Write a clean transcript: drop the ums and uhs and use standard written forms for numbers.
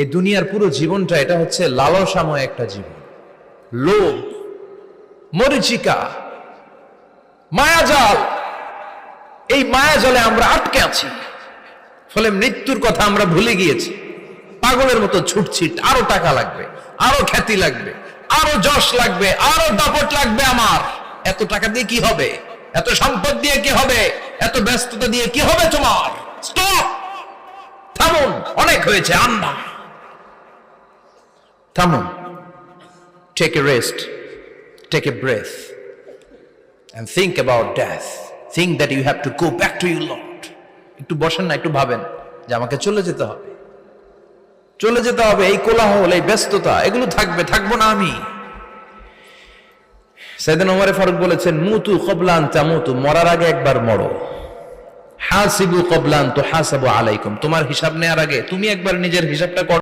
এই দুনিয়ার পুরো জীবনটা এটা হচ্ছে লালসাময় একটা জীবন, লোভ, মরিচিকা, মায়াজাল। এই মায়াজালে আমরা আটকে আছি, ফলে মৃত্যুর কথা আমরা ভুলে গিয়েছি। পাগলের মতো ছুটছি, আরো টাকা লাগবে, আরো খ্যাতি লাগবে, আরো যশ লাগবে, আরো দাপট লাগবে। আমার এত টাকা দিয়ে কি হবে? এত সম্পদ দিয়ে কি হবে? এত ব্যস্ততা দিয়ে কি হবে তোমার? স্টপ, থামুন, অনেক হয়েছে। আন্না, থামুন, take a rest, take a breath and think about death. Think that you have to go back to your Lord. একটু বসেন না, একটু ভাবেন যে আমাকে চলে যেতে হবে, চলে যেতে হবে। এই কোলাহল, এই ব্যস্ততা, এগুলো থাকবে, থাকবো না আমি। সাইয়েদনা ওমর ফারুক বলেছেন, মুতু ক্বাবলা আন তামুতু, মরার আগে একবার মরো। হাসিবু ক্বাবলা আন তুহাসাবু আলাইকুম, তোমার হিসাব নেওয়ার আগে তুমি একবার নিজের হিসাবটা করো।